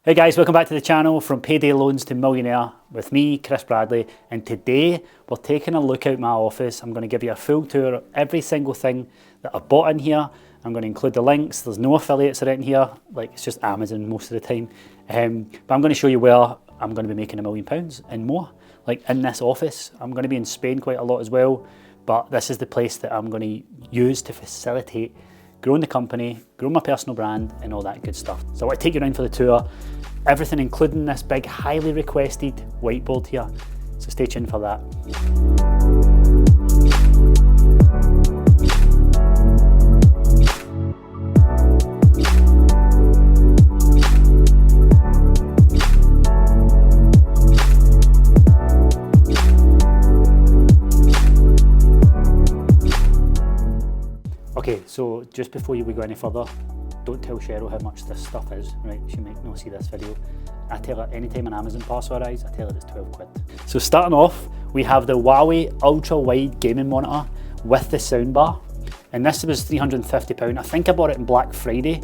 Hey guys, welcome back to the channel, From Payday Loans to Millionaire, with me, Chris Bradley, and today we're taking a look out my office. I'm going to give you a full tour of every single thing that I've bought in here. I'm going to include the links. There's no affiliates around here, like it's just Amazon most of the time. But I'm going to show you where I'm going to be making £1 million and more, like in this office. I'm going to be in Spain quite a lot as well, but this is the place that I'm going to use to facilitate growing the company, growing my personal brand and all that good stuff. So I want to take you around for the tour, everything including this big highly requested whiteboard here. So stay tuned for that. Okay, so just before we go any further, don't tell Cheryl how much this stuff is, right? She might not see this video. I tell her anytime an Amazon parcel arrives, I tell her it's 12 quid. So starting off, we have the Huawaei Ultrawide Gaming monitor with the soundbar. And this was £350. I think I bought it on Black Friday.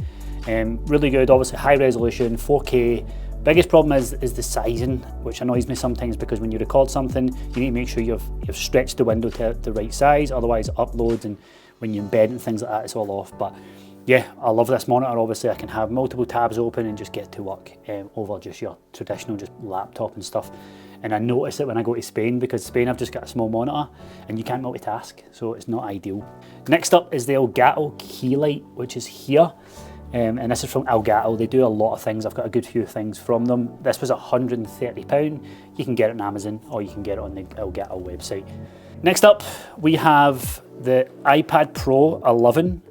Really good, obviously high resolution, 4K. Biggest problem is the sizing, which annoys me sometimes because when you record something, you need to make sure you've stretched the window to the right size, otherwise it uploads, and when you embed and things like that, it's all off. But yeah, I love this monitor. Obviously I can have multiple tabs open and just get to work over just your traditional just laptop and stuff. And I notice it when I go to Spain, because Spain I've just got a small monitor and you can't multitask, so it's not ideal. Next up is the Elgato Key Light, which is here. And this is from Elgato. They do a lot of things. I've got a good few things from them. This was £130. You can get it on Amazon or you can get it on the Elgato website. Next up, we have the iPad Pro 11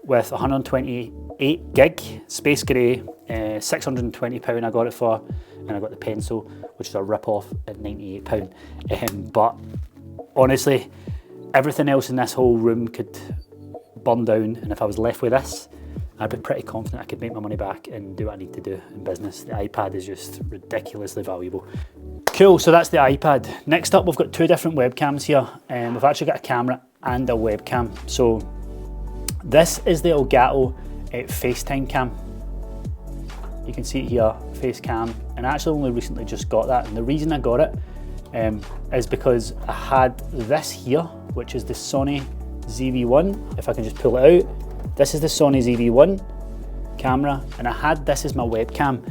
with 128 gig, space grey, £620 I got it for, and I got the pencil, which is a rip-off at £98. But honestly, everything else in this whole room could burn down, and if I was left with this, I'd be pretty confident I could make my money back and do what I need to do in business. The iPad is just ridiculously valuable. Cool, so that's the iPad. Next up, we've got two different webcams here. We've actually got a camera and a webcam. So this is the Elgato Facecam cam. You can see it here, Facecam, and I actually only recently just got that. And the reason I got it is because I had this here, which is the Sony ZV1. If I can just pull it out. This is the Sony ZV1 camera, and I had this as my webcam.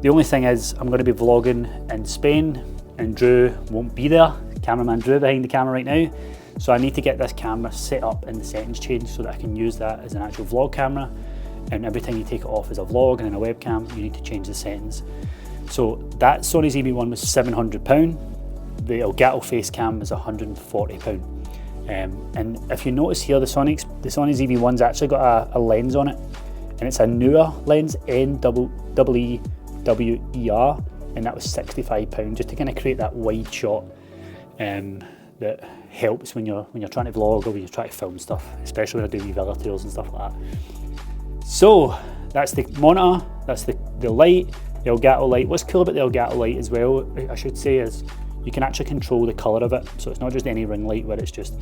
The only thing is I'm going to be vlogging in Spain and Drew won't be there, cameraman Drew behind the camera right now. So I need to get this camera set up in the settings changed so that I can use that as an actual vlog camera. And every time you take it off as a vlog and in a webcam, you need to change the settings. So that Sony ZV1 was £700. The Elgato Facecam is £140. And if you notice here, the Sony ZV1's actually got a lens on it, and it's a NEEWER lens, NEEWER, and that was £65, just to kind of create that wide shot that helps when you're trying to vlog or when you're trying to film stuff, especially when I do Villa tours and stuff like that. So that's the monitor, that's the light, the Elgato light. What's cool about the Elgato light as well, I should say, is you can actually control the colour of it, so it's not just any ring light where it's just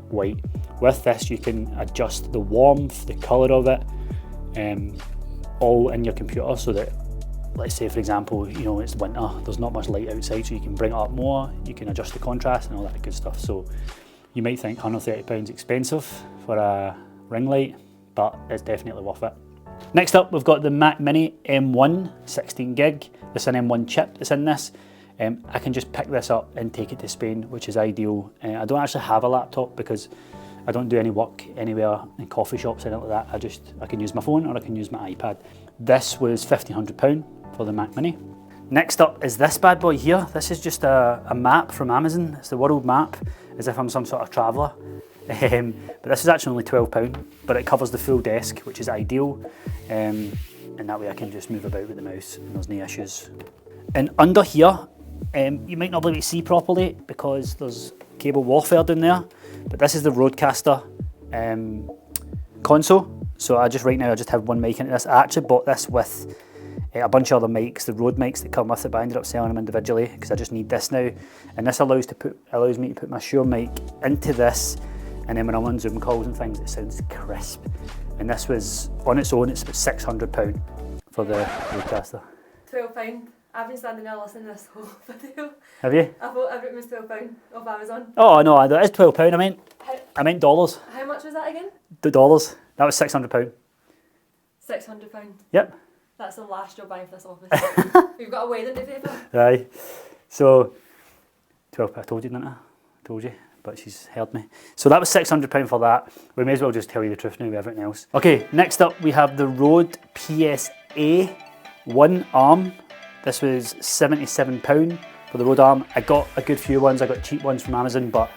white. With this you can adjust the warmth, the colour of it, all in your computer, so that, let's say for example, you know, it's winter, there's not much light outside, so you can bring it up more, you can adjust the contrast and all that good stuff. So you might think £130 expensive for a ring light, but it's definitely worth it. Next up, we've got the Mac Mini M1 16 gig. It's an M1 chip that's in this. I can just pick this up and take it to Spain, which is ideal. I don't actually have a laptop because I don't do any work anywhere in coffee shops or anything like that. I can use my phone or I can use my iPad. This was £1,500 for the Mac Mini. Next up is this bad boy here. This is just a map from Amazon. It's the world map, as if I'm some sort of traveller. But this is actually only £12, but it covers the full desk, which is ideal. And that way I can just move about with the mouse and there's no issues. And under here, you might not be able to see properly because there's cable warfare down there, but this is the Rodecaster console. So right now I just have one mic into this. I actually bought this with a bunch of other mics, the Rode mics that come with it, but I ended up selling them individually because I just need this now. And this allows me to put my Shure mic into this, and then when I'm on Zoom calls and things, it sounds crisp. And this was, on its own, it's about £600 for the Rodecaster. £12. I've been standing there listening to this whole video. Have you? I thought everything was £12 off Amazon. Oh no, that is £12. I meant dollars. How much was that again? The dollars. That was £600. £600. Yep. That's the last you're buying for this office. We've got a wedding to pay for. Right. So, £12. I told you, didn't I? Told you. But she's heard me. So that was £600 for that. We may as well just tell you the truth now with everything else. Okay, next up we have the Rode PSA 1 arm. This was £77 for the Rode arm. I got a good few ones. I got cheap ones from Amazon, but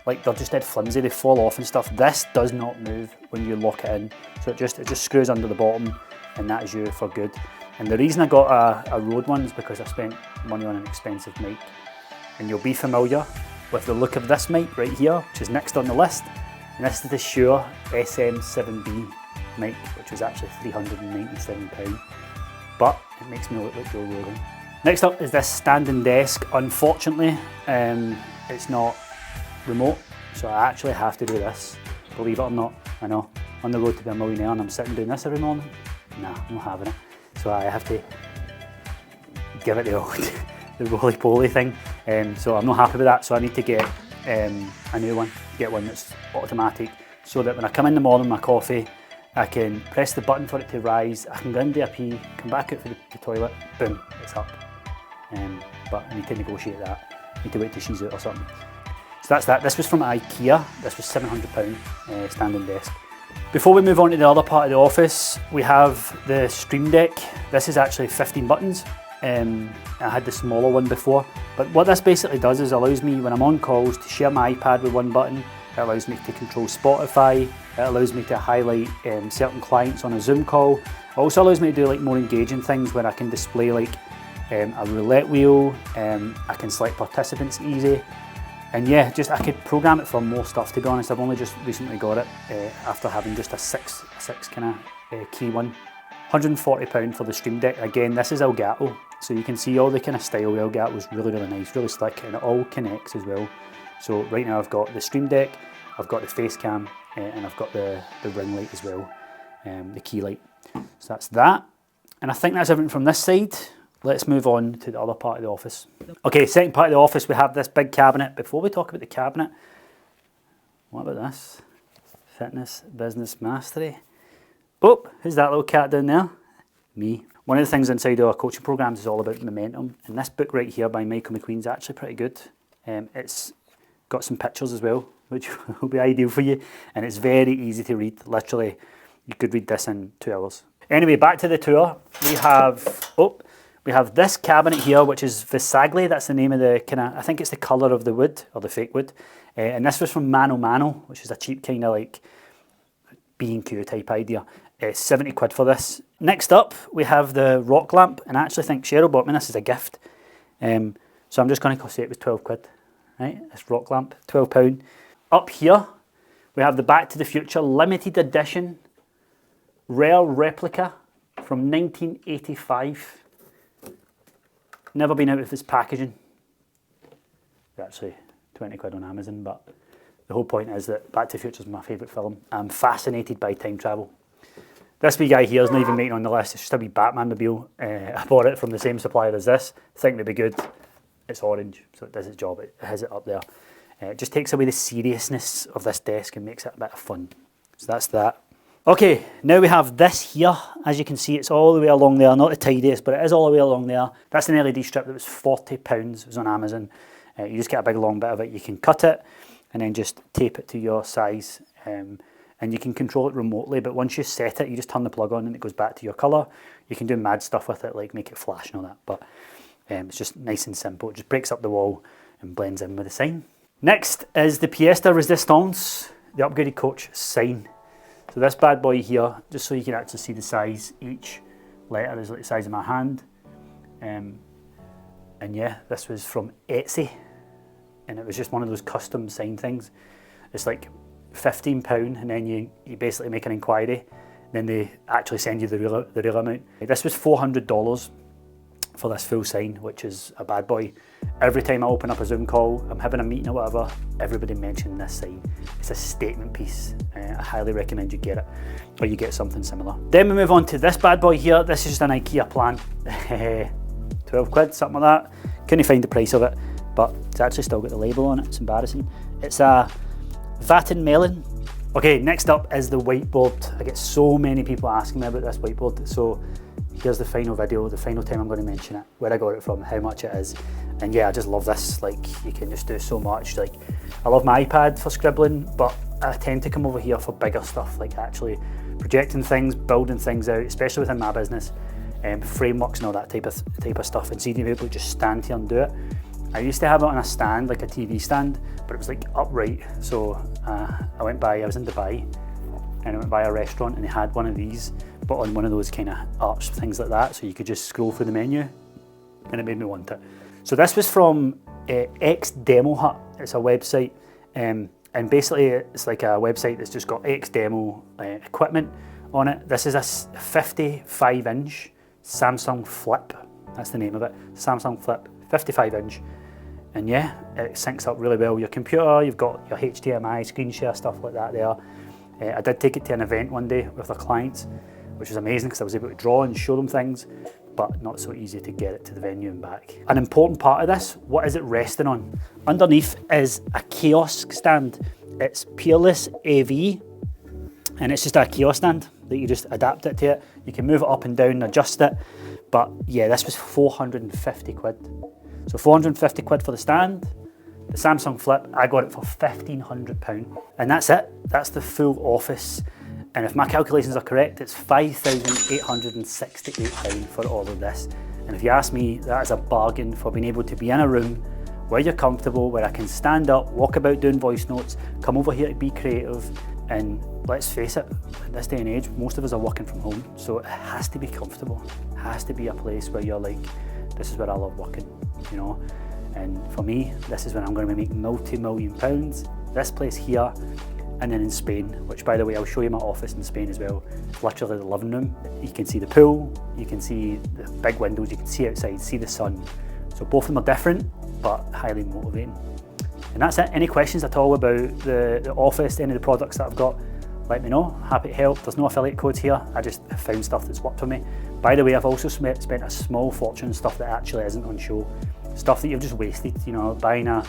like they're just dead flimsy. They fall off and stuff. This does not move when you lock it in. So it just screws under the bottom, and that is you for good. And the reason I got a Rode one is because I spent money on an expensive mic. And you'll be familiar with the look of this mic right here, which is next on the list. And this is the Shure SM7B Mic, which was actually £397. But it makes me look like Joe Rogan. Next up is this standing desk. Unfortunately, it's not remote, so I actually have to do this. Believe it or not, I know. On the road to be a millionaire and I'm sitting doing this every morning. Nah, I'm not having it. So I have to give it the old, the roly-poly thing. So I'm not happy with that, so I need to get a new one. Get one that's automatic, so that when I come in the morning with my coffee, I can press the button for it to rise, I can go and do a pee, come back out for the toilet, boom, it's up. But I need to negotiate that. I need to wait till she's out or something. So that's that. This was from Ikea. This was £700 standing desk. Before we move on to the other part of the office, we have the Stream Deck. This is actually 15 buttons. I had the smaller one before, but what this basically does is allows me, when I'm on calls, to share my iPad with one button. It allows me to control Spotify. It allows me to highlight certain clients on a Zoom call. It also allows me to do like more engaging things where I can display like a roulette wheel. I can select participants easy. And yeah, just I could program it for more stuff, to be honest. I've only just recently got it after having just a six kind of key one. £140 for the Stream Deck. Again, this is Elgato, so you can see all the kind of style of Elgato is really, really nice, really slick, and it all connects as well. So right now I've got the Stream Deck, I've got the Facecam, and I've got the ring light as well, the key light. So that's that. And I think that's everything from this side. Let's move on to the other part of the office. Okay, second part of the office, we have this big cabinet. Before we talk about the cabinet, what about this? Fitness Business Mastery. Oh, who's that little cat down there? Me. One of the things inside our coaching programs is all about momentum. And this book right here by Michael McQueen is actually pretty good. It's got some pictures as well, which will be ideal for you. And it's very easy to read. Literally, you could read this in 2 hours. Anyway, back to the tour. We have this cabinet here, which is VASAGLE. That's the name of the kind of, I think it's the colour of the wood, or the fake wood. And this was from Manomano, which is a cheap kind of like B&Q type idea. 70 quid for this. Next up, we have the rock lamp, and I actually think Cheryl bought me this as a gift. So I'm just going to say it was 12 quid, right? This rock lamp, £12. Up here, we have the Back to the Future limited edition rare replica from 1985. Never been out of this packaging. It's actually 20 quid on Amazon, but the whole point is that Back to the Future is my favourite film. I'm fascinated by time travel. This wee guy here is not even making on the list. It's just a wee Batman mobile. I bought it from the same supplier as this. Think it'd be good. It's orange, so it does its job. It has it up there. It just takes away the seriousness of this desk and makes it a bit of fun. So that's that. Okay, now we have this here. As you can see, it's all the way along there. Not the tidiest, but it is all the way along there. That's an LED strip that was £40. It was on Amazon. You just get a big long bit of it. You can cut it and then just tape it to your size. And you can control it remotely, but once you set it, you just turn the plug on and it goes back to your colour. You can do mad stuff with it, like make it flash and all that, but it's just nice and simple. It just breaks up the wall and blends in with the sign. Next is the pièce de résistance, the upgraded coach sign. So this bad boy here, just so you can actually see the size, each letter is like the size of my hand. And yeah, this was from Etsy, and it was just one of those custom sign things. It's like £15, and then you basically make an inquiry, then they actually send you the real amount. This was $400 for this full sign, which is a bad boy. Every time I open up a Zoom call, I'm having a meeting or whatever, everybody mentioned this sign. It's a statement piece. I highly recommend you get it, or you get something similar. Then we move on to this bad boy here. This is just an IKEA plant. 12 quid, something like that. Couldn't find the price of it, but it's actually still got the label on it. It's embarrassing. It's a Vatten Melon. Okay, next up is the whiteboard. I get so many people asking me about this whiteboard, so here's the final video, the final time I'm going to mention it, where I got it from, how much it is. And yeah, I just love this. Like, you can just do so much. Like, I love my iPad for scribbling, but I tend to come over here for bigger stuff, like actually projecting things, building things out, especially within my business, frameworks and all that type of stuff, and seeing you able to just stand here and do it. I used to have it on a stand, like a TV stand, but it was like upright. So I was in Dubai, and I went by a restaurant and they had one of these, but on one of those kind of arch things like that, so you could just scroll through the menu, and it made me want it. So this was from ExDemo Hut. It's a website, and basically it's like a website that's just got ExDemo equipment on it. This is a 55-inch Samsung Flip. That's the name of it, Samsung Flip, 55-inch. And yeah, it syncs up really well with your computer. You've got your HDMI, screen share, stuff like that there. I did take it to an event one day with our clients, which was amazing because I was able to draw and show them things, but not so easy to get it to the venue and back. An important part of this, what is it resting on? Underneath is a Kiosk Stand. It's Peerless AV, and it's just a kiosk stand that you just adapt it to it. You can move it up and down, adjust it, but yeah, this was 450 quid. So 450 quid for the stand. The Samsung Flip, I got it for £1,500. And that's it, that's the full office. And if my calculations are correct, it's £5,868 for all of this. And if you ask me, that is a bargain for being able to be in a room where you're comfortable, where I can stand up, walk about doing voice notes, come over here to be creative. And let's face it, in this day and age, most of us are working from home, so it has to be comfortable. It has to be a place where you're like, this is where I love working, you know? And for me, this is when I'm going to make multi-million pounds. This place here, and then in Spain, which by the way, I'll show you my office in Spain as well. It's literally the living room. You can see the pool, you can see the big windows, you can see outside, see the sun. So both of them are different, but highly motivating. And that's it. Any questions at all about the office, any of the products that I've got, let me know. Happy to help. There's no affiliate codes here. I just found stuff that's worked for me. By the way, I've also spent a small fortune on stuff that actually isn't on show. Stuff that you've just wasted, you know, buying a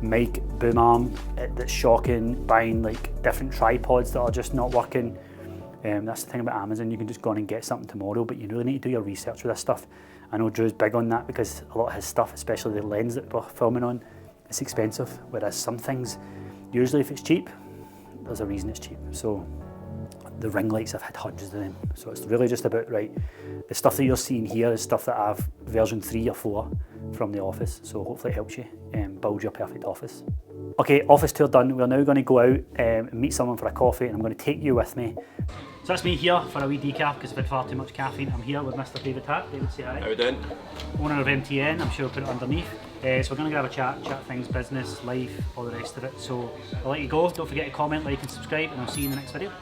mic boom arm that's shocking, buying like different tripods that are just not working. That's the thing about Amazon, you can just go on and get something tomorrow, but you really need to do your research with this stuff. I know Drew's big on that because a lot of his stuff, especially the lens that we're filming on, it's expensive, whereas some things, usually if it's cheap, there's a reason it's cheap. So the ring lights, I've had hundreds of them. So it's really just about, right, the stuff that you're seeing here is stuff that I've version 3 or 4 from the office. So hopefully it helps you build your perfect office. Okay, office tour done. We're now going to go out and meet someone for a coffee, and I'm going to take you with me. So that's me here for a wee decaf because I've had far too much caffeine. I'm here with Mr. David Hatt. David, say hi. How we doing? Owner of MTN, I'm sure I'll put it underneath. So we're going to grab a chat things, business, life, all the rest of it. So I'll let you go. Don't forget to comment, like and subscribe, and I'll see you in the next video.